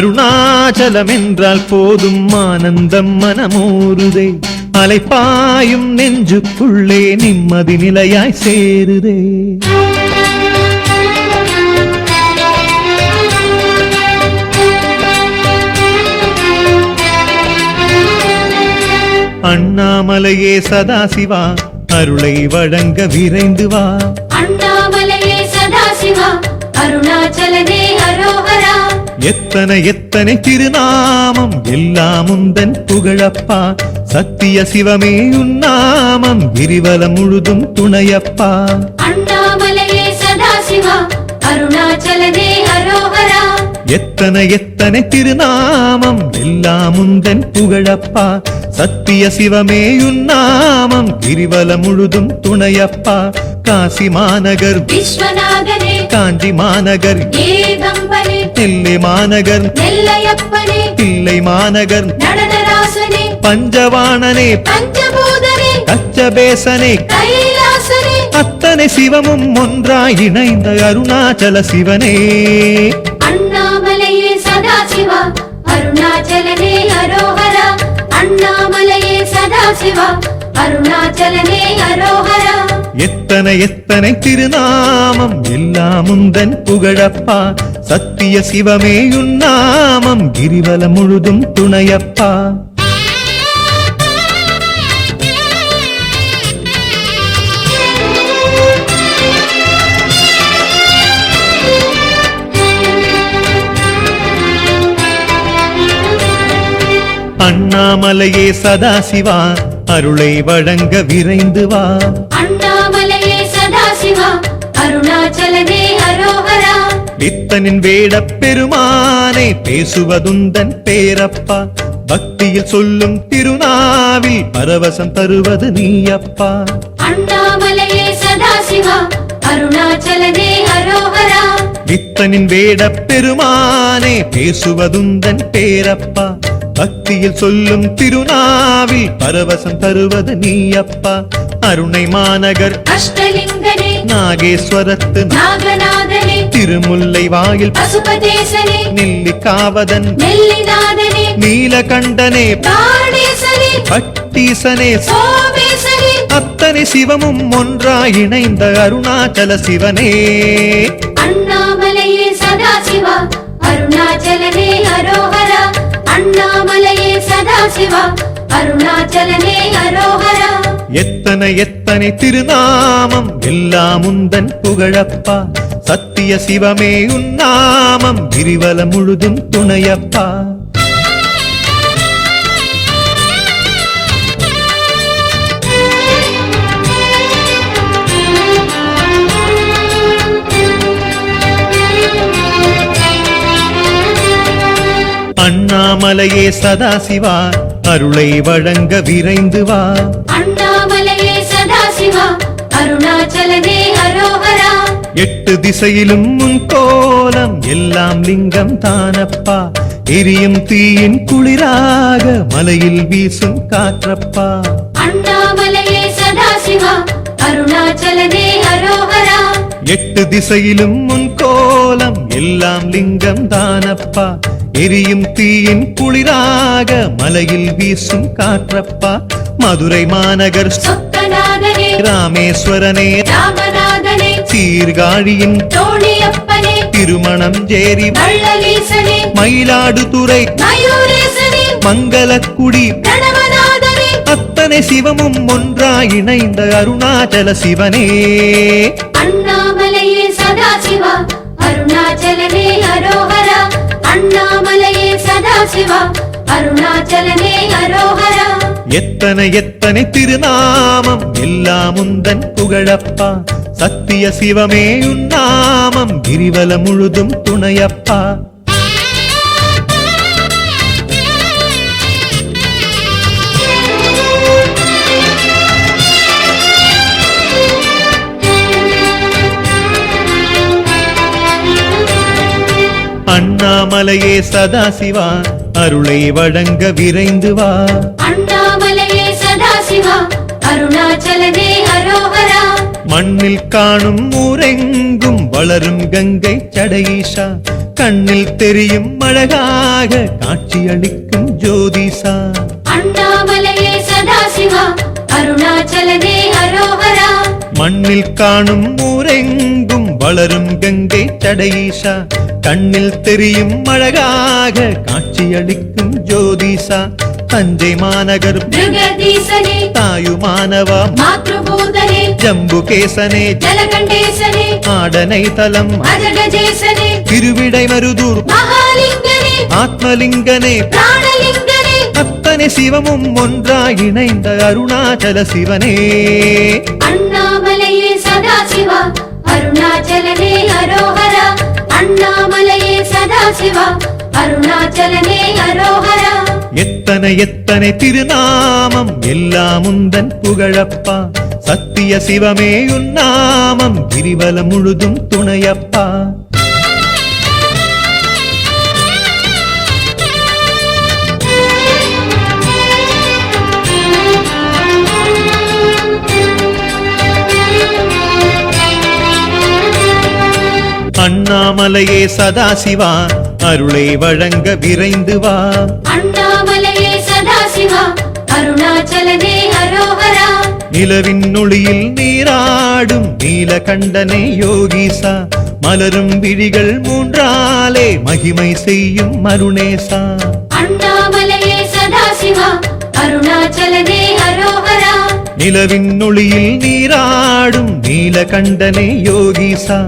அருணாச்சலம் என்றால் போதும் ஆனந்தம் மனமூறுதே, அலைப்பாயும் நெஞ்சுக்குள்ளே நிம்மதி நிலையாய் சேருதே. அண்ணாமலையே சதாசிவா அருளை வழங்க விரைந்து வா. அண்ணாமலையே சதாசிவா அருணாச்சலனே அரோஹரா. எத்தனை எத்தனை திருநாமம் எல்லாம் உந்தன் புகழப்பா, சத்திய சிவமே உன்னாமம் கிரிவலம் முழுதும் துணையப்பா. அண்ணாமலையே சதாசிவா அருணாச்சலனே அரோஹரா. எத்தனை எத்தனை திருநாமம் எல்லாம் உந்தன் புகழப்பா, சத்திய சிவமே உன்னாமம் கிரிவலம் முழுதும் துணையப்பா. காசி மாநகர் விஸ்வநாதனே, காஞ்சி மாநகர் ஏகம்பனே, நெல்லை மாநகர் நெல்லையப்பனே, தில்லை மாநகர் நடனராசனே, பஞ்சவாணனே, பஞ்சபூதனே, கச்சபேசனே, கைலாசனே, அத்தனை சிவமும் ஒன்றாய் இணைந்த அருணாச்சல சிவனே. அண்ணாமலையே சதாசிவா அருணாச்சலனே அரோஹரா. அண்ணாமலையே சதாசிவா அருணாச்சலனே அரோஹரா. எத்தனை எத்தனை திருநாமம் எல்லாம் உந்தன் புகழப்பா, சத்திய சிவமே உன்னாமம் கிரிவலம் முழுதும் துணையப்பா. அண்ணாமலையே சதாசிவா அருளை வழங்க விரைந்து வா. அண்ணாமலையே சதாசிவா அருணாச்சலனே அரோஹரா. பித்தனின் வேடப் பெருமானே பேசுவதுந்தன் பேரப்பா, பக்தியில் சொல்லும் திருநாவில் பரவசம் தருவது நீயப்பா. அண்ணாமலையே சதாசிவா அருணாச்சலனே அரோஹரா. பித்தனின் வேடப் பெருமானே பேசுவதுந்தன் பேரப்பா, பக்தியில் சொல்லும் திருநாவில் பரவசம் தருவது நீயப்பா. அருணை மாநகர் அஷ்டலிங்கனே, நாகேஸ்வரத்து நாகநாதனே, திருமுல்லை வாயில் பசுபதேசனே, நெல்லிக்காவதன் நெல்லிநாதனே, நீலகண்டனே, பாணேசனே, பட்டீசனே, சோமேசனே, அத்தனை சிவமும் ஒன்றாய் இணைந்த அருணாச்சல சிவனே. அண்ணாமலையே சதாசிவா அருணாச்சலனே அரோஹரா. அண்ணாமலையே சதாசிவா அருணாச்சலனே அரோஹரா. எத்தனை எத்தனை திருநாமம் எல்லாம் உந்தன் புகழப்பா, சத்திய சிவமே உன்னாமம் கிரிவலம் முழுதும் துணையப்பா. அண்ணாமலையே சதாசிவா அருளை வழங்க விரைந்து வா. அண்ணாமலையே சதாசிவா அருணாச்சலனே அரோஹரா. எட்டு திசையிலும் உன் கோலம் எல்லாம் லிங்கம் தானப்பா, எரியும் தீயின் குளிராக மலையில் வீசும் காற்றப்பா. அண்ணாமலையே சதாசிவா அருணாச்சலனே அரோஹரா. எட்டு திசையிலும் உன் கோலம் எல்லாம் லிங்கம் தானப்பா, எரியும் தீயின் குளிராக மலையில் வீசும் காற்றப்பா. மதுரை மாநகர் சொக்கநாதனே, ராமேஸ்வரனே, ராமநாதனே, சீர்காழியின் தோணியப்பனே, திருமணம் ஜேரி வள்ளலீசனே, மயிலாடுதுறை மயூரேசனே, மங்களக்குடி பிரணவநாதனே, அத்தனை சிவமும் ஒன்றாய் இணைந்த அருணாச்சல சிவனே. அண்ணாமலையே சதாசிவா அருணாச்சலனே அரோஹரா. அண்ணாமலையே சதாசிவா அருணாச்சலனே அரோஹரா. எத்தனை எத்தனை திருநாமம் எல்லாம் உந்தன் புகழப்பா, சத்திய சிவமே உன்னாமம் கிரிவலம் முழுதும் துணையப்பா. அண்ணாமலையே சதாசிவா அருளை வழங்க விரைந்து வா. அண்ணாமலையே சதாசிவா அருணாச்சலனே அரோஹரா. மண்ணில் காணும் ஊரெங்கும் வளரும் கங்கை சடையீஷா, கண்ணில் தெரியும் அழகாக காட்சியளிக்கும் ஜோதிசா அண்ணாமலையே சதாசிவா அருணாச்சலனே அரோகரா மண்ணில் காணும் ஊரெங்கும் வளரும் கங்கை சடையீசா கண்ணில் தெரியும் அழகாக காட்சியளிக்கும் ஜோதிசா தஞ்சை மாநகர் மிருகதீசனே தாயுமானவா மாத்ருபூதனே ஜம்புகேசனே ஜலகண்டேசனே ஆடனை தலம் அஜகஜேசனே திருவிடை மருதூர் மகாலிங்கனே ஆத்மலிங்கனே பிராணலிங்கனே அத்தனை சிவமும் ஒன்றாய் இணைந்த அருணாச்சல சிவனே அண்ணாமலையே சதாசிவா அருணாச்சலனே அரோகரா அண்ணாமலையே சதாசிவா அருணாச்சலனே அரோகரா எத்தனை எத்தனை திருநாமம் எல்லாம் உந்தன் புகழப்பா சத்திய சிவமே உன்னாமம் கிரிவலம் முழுதும் துணையப்பா அண்ணாமலையே சதாசிவா அருளை வழங்க விரைந்து வா அண்ணாமலையே சதாசிவா அருணாச்சலனே அரோகரா நிலவின் ஒளியில் நீராடும் நீலகண்டனே யோகிசா மலரும் விழிகள் மூன்றாலே மகிமை செய்யும் அருணேசா அண்ணாமலையே சதாசிவா அருணாச்சலனே அரோகரா நிலவின் ஒளியில் நீராடும் நீலகண்டனே யோகிசா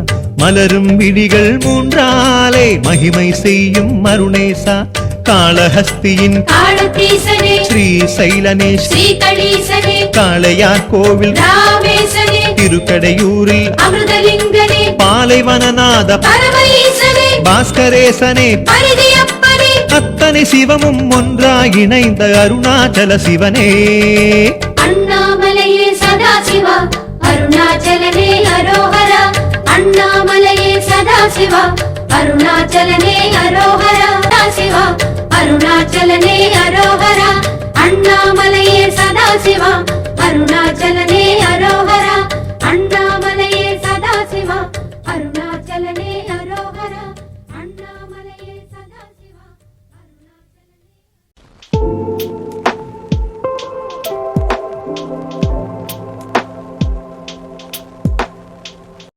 மலரும் விழிகள் மூன்றாலே மகிமை செய்யும் அருணேசா காளஹஸ்தியின் காளத்தீசனே ஸ்ரீ சைலனே ஸ்ரீகணீசனே காளையார் கோவில் ராமேசனே திருக்கடையூரில் அமிர்தலிங்கனே பாலைவனநாத பரமஈசனே பாஸ்கரேசனே பரிதியப்பனே அத்தனை சிவமும் ஒன்றாய் இணைந்த அருணாச்சல சிவனே அண்ணாமலையே சதாசிவா அருணாச்சலனே அரோகரா அண்ணாமலையே சதாசிவா அருணாச்சலனே அரோகரா சிவா அருணாச்சலனே அரோகரா அண்ணாமலையே சதாசிவா அருணாச்சலனே அரோகரா